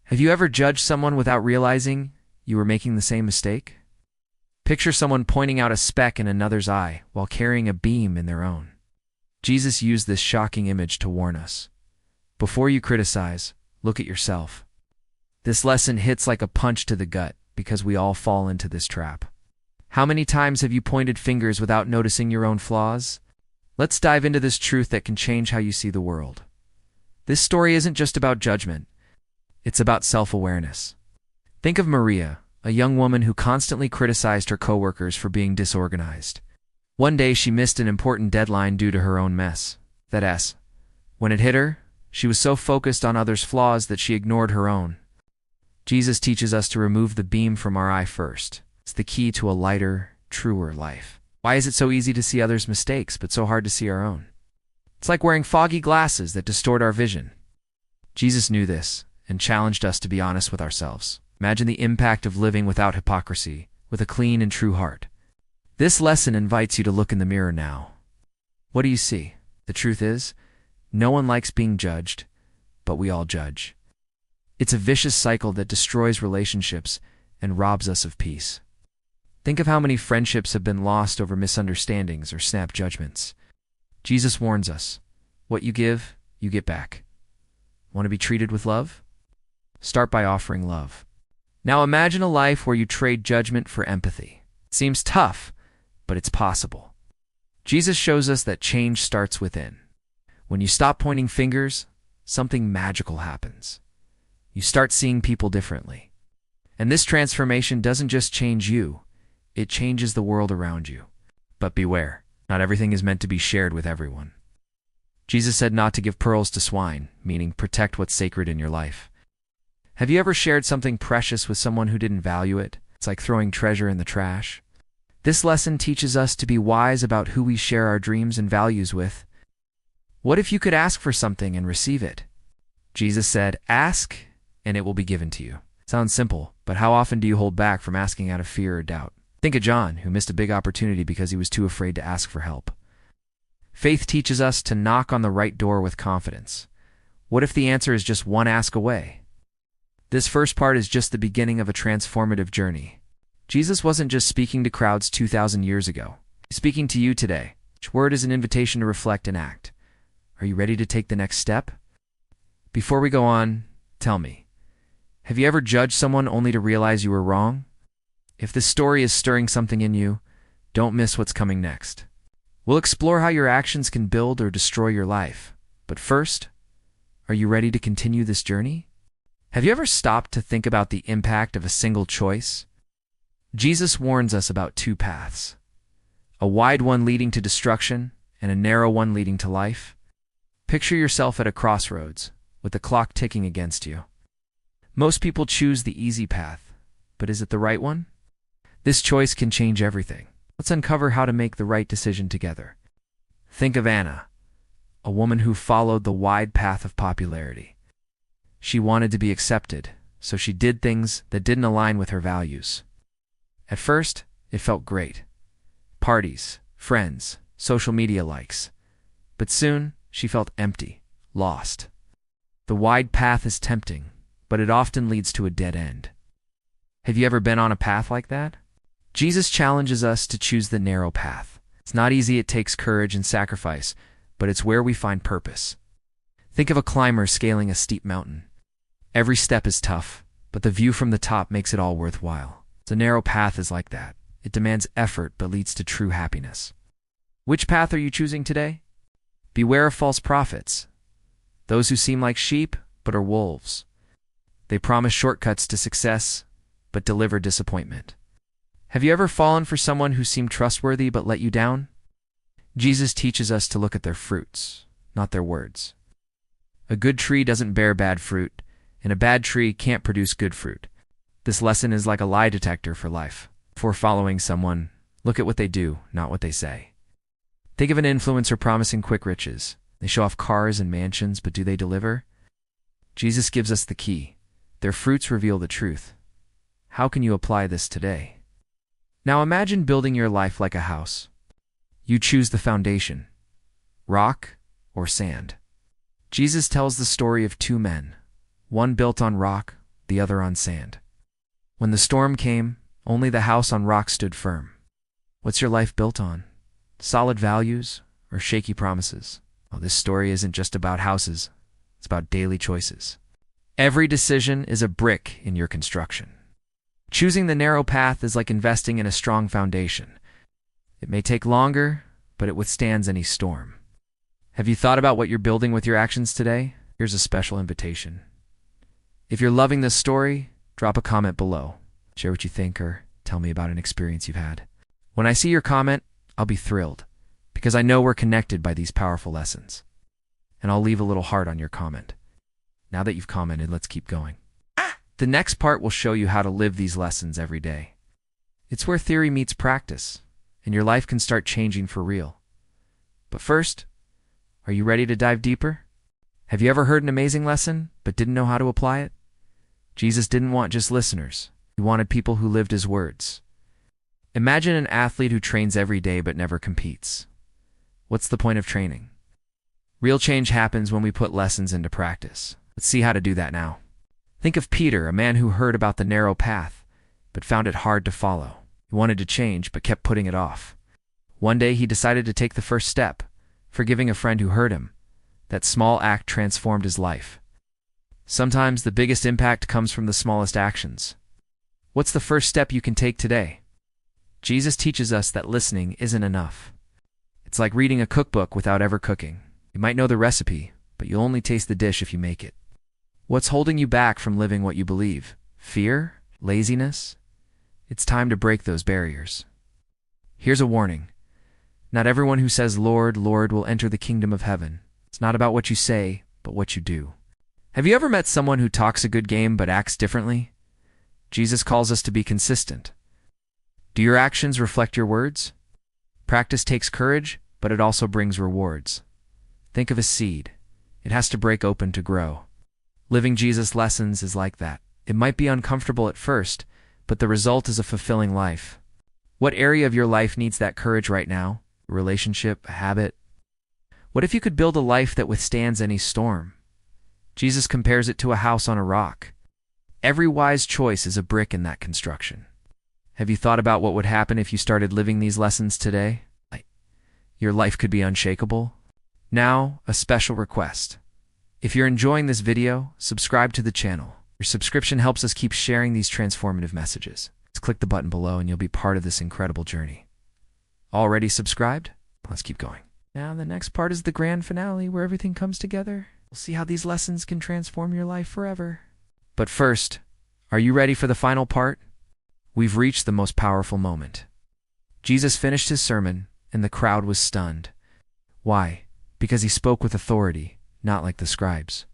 Have you ever judged someone without realizing you were making the same mistake? Picture someone pointing out a speck in another's eye while carrying a beam in their own. Jesus used this shocking image to warn us. Before you criticize, look at yourself. This lesson hits like a punch to the gut because we all fall into this trap. How many times have you pointed fingers without noticing your own flaws? Let's dive into this truth that can change how you see the world. This story isn't just about judgment. It's about self-awareness. Think of Maria, a young woman who constantly criticized her coworkers for being disorganized. One day she missed an important deadline due to her own mess. When it hit her, she was so focused on others' flaws that she ignored her own. Jesus teaches us to remove the beam from our eye first. It's the key to a lighter, truer life. Why is it so easy to see others' mistakes but so hard to see our own? It's like wearing foggy glasses that distort our vision. Jesus knew this and challenged us to be honest with ourselves. Imagine the impact of living without hypocrisy, with a clean and true heart. This lesson invites you to look in the mirror now. What do you see? The truth is, no one likes being judged, but we all judge. It's a vicious cycle that destroys relationships and robs us of peace. Think of how many friendships have been lost over misunderstandings or snap judgments. Jesus warns us, what you give, you get back. Want to be treated with love? Start by offering love. Now imagine a life where you trade judgment for empathy. It seems tough, but it's possible. Jesus shows us that change starts within. When you stop pointing fingers, something magical happens. You start seeing people differently. And this transformation doesn't just change you, it changes the world around you. But beware, not everything is meant to be shared with everyone. Jesus said not to give pearls to swine, meaning protect what's sacred in your life. Have you ever shared something precious with someone who didn't value it? It's like throwing treasure in the trash. This lesson teaches us to be wise about who we share our dreams and values with. What if you could ask for something and receive it? Jesus said, ask, and it will be given to you. Sounds simple, but how often do you hold back from asking out of fear or doubt? Think of John, who missed a big opportunity because he was too afraid to ask for help. Faith teaches us to knock on the right door with confidence. What if the answer is just one ask away? This first part is just the beginning of a transformative journey. Jesus wasn't just speaking to crowds 2,000 years ago. He's speaking to you today. Each word is an invitation to reflect and act. Are you ready to take the next step? Before we go on, tell me, have you ever judged someone only to realize you were wrong? If this story is stirring something in you, don't miss what's coming next. We'll explore how your actions can build or destroy your life. But first, are you ready to continue this journey? Have you ever stopped to think about the impact of a single choice? Jesus warns us about two paths, a wide one leading to destruction and a narrow one leading to life. Picture yourself at a crossroads, with the clock ticking against you. Most people choose the easy path, but is it the right one? This choice can change everything. Let's uncover how to make the right decision together. Think of Anna, a woman who followed the wide path of popularity. She wanted to be accepted, so she did things that didn't align with her values. At first, it felt great. Parties, friends, social media likes. But soon, she felt empty, lost. The wide path is tempting, but it often leads to a dead end. Have you ever been on a path like that? Jesus challenges us to choose the narrow path. It's not easy, it takes courage and sacrifice, but it's where we find purpose. Think of a climber scaling a steep mountain. Every step is tough, but the view from the top makes it all worthwhile. The narrow path is like that. It demands effort but leads to true happiness. Which path are you choosing today? Beware of false prophets. Those who seem like sheep but are wolves. They promise shortcuts to success but deliver disappointment. Have you ever fallen for someone who seemed trustworthy but let you down? Jesus teaches us to look at their fruits, not their words. A good tree doesn't bear bad fruit, and a bad tree can't produce good fruit. This lesson is like a lie detector for life. Before following someone, look at what they do, not what they say. Think of an influencer promising quick riches. They show off cars and mansions, but do they deliver? Jesus gives us the key. Their fruits reveal the truth. How can you apply this today? Now imagine building your life like a house. You choose the foundation, rock or sand. Jesus tells the story of two men, one built on rock, the other on sand. When the storm came, only the house on rock stood firm. What's your life built on? Solid values or shaky promises? Well, this story isn't just about houses. It's about daily choices. Every decision is a brick in your construction. Choosing the narrow path is like investing in a strong foundation. It may take longer, but it withstands any storm. Have you thought about what you're building with your actions today? Here's a special invitation. If you're loving this story, drop a comment below. Share what you think or tell me about an experience you've had. When I see your comment, I'll be thrilled because I know we're connected by these powerful lessons. And I'll leave a little heart on your comment. Now that you've commented, let's keep going. The next part will show you how to live these lessons every day. It's where theory meets practice, and your life can start changing for real. But first, are you ready to dive deeper? Have you ever heard an amazing lesson, but didn't know how to apply it? Jesus didn't want just listeners. He wanted people who lived his words. Imagine an athlete who trains every day but never competes. What's the point of training? Real change happens when we put lessons into practice. Let's see how to do that now. Think of Peter, a man who heard about the narrow path, but found it hard to follow. He wanted to change, but kept putting it off. One day he decided to take the first step, forgiving a friend who hurt him. That small act transformed his life. Sometimes the biggest impact comes from the smallest actions. What's the first step you can take today? Jesus teaches us that listening isn't enough. It's like reading a cookbook without ever cooking. You might know the recipe, but you'll only taste the dish if you make it. What's holding you back from living what you believe? Fear? Laziness? It's time to break those barriers. Here's a warning. Not everyone who says, "Lord, Lord," will enter the kingdom of heaven. It's not about what you say, but what you do. Have you ever met someone who talks a good game but acts differently? Jesus calls us to be consistent. Do your actions reflect your words? Practice takes courage, but it also brings rewards. Think of a seed. It has to break open to grow. Living Jesus' lessons is like that. It might be uncomfortable at first, but the result is a fulfilling life. What area of your life needs that courage right now? A relationship, a habit? What if you could build a life that withstands any storm? Jesus compares it to a house on a rock. Every wise choice is a brick in that construction. Have you thought about what would happen if you started living these lessons today? Your life could be unshakable. Now, a special request. If you're enjoying this video, subscribe to the channel. Your subscription helps us keep sharing these transformative messages. Just click the button below and you'll be part of this incredible journey. Already subscribed? Let's keep going. Now the next part is the grand finale where everything comes together. We'll see how these lessons can transform your life forever. But first, are you ready for the final part? We've reached the most powerful moment. Jesus finished his sermon, and the crowd was stunned. Why? Because he spoke with authority, not like the scribes.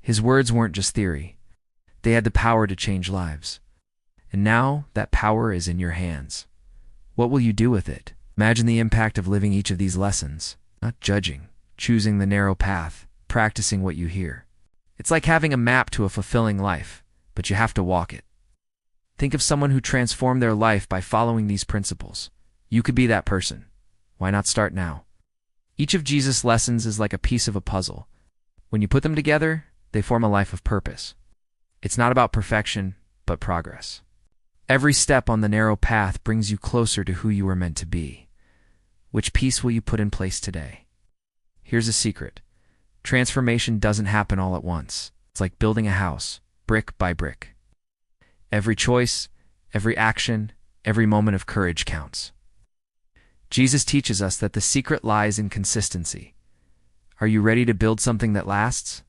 His words weren't just theory. They had the power to change lives. And now, that power is in your hands. What will you do with it? Imagine the impact of living each of these lessons. Not judging, choosing the narrow path, practicing what you hear. It's like having a map to a fulfilling life, but you have to walk it. Think of someone who transformed their life by following these principles. You could be that person. Why not start now? Each of Jesus' lessons is like a piece of a puzzle. When you put them together, they form a life of purpose. It's not about perfection, but progress. Every step on the narrow path brings you closer to who you were meant to be. Which piece will you put in place today? Here's a secret. Transformation doesn't happen all at once. It's like building a house, brick by brick. Every choice, every action, every moment of courage counts. Jesus teaches us that the secret lies in consistency. Are you ready to build something that lasts?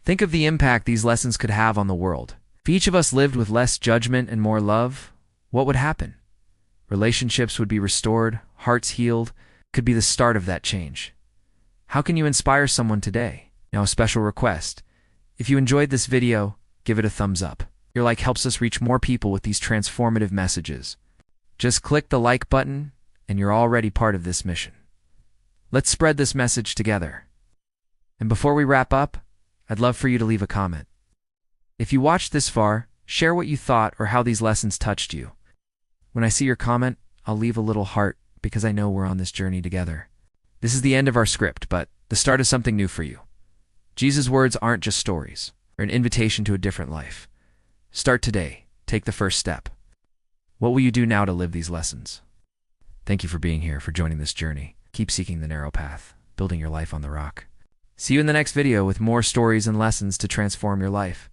Think of the impact these lessons could have on the world. If each of us lived with less judgment and more love, what would happen? Relationships would be restored, hearts healed, could be the start of that change. How can you inspire someone today? Now, a special request. If you enjoyed this video, give it a thumbs up. Your like helps us reach more people with these transformative messages. Just click the like button, and you're already part of this mission. Let's spread this message together. And before we wrap up, I'd love for you to leave a comment. If you watched this far, share what you thought or how these lessons touched you. When I see your comment, I'll leave a little heart because I know we're on this journey together. This is the end of our script, but the start of something new for you. Jesus' words aren't just stories or an invitation to a different life. Start today. Take the first step. What will you do now to live these lessons? Thank you for being here, for joining this journey. Keep seeking the narrow path, building your life on the rock. See you in the next video with more stories and lessons to transform your life.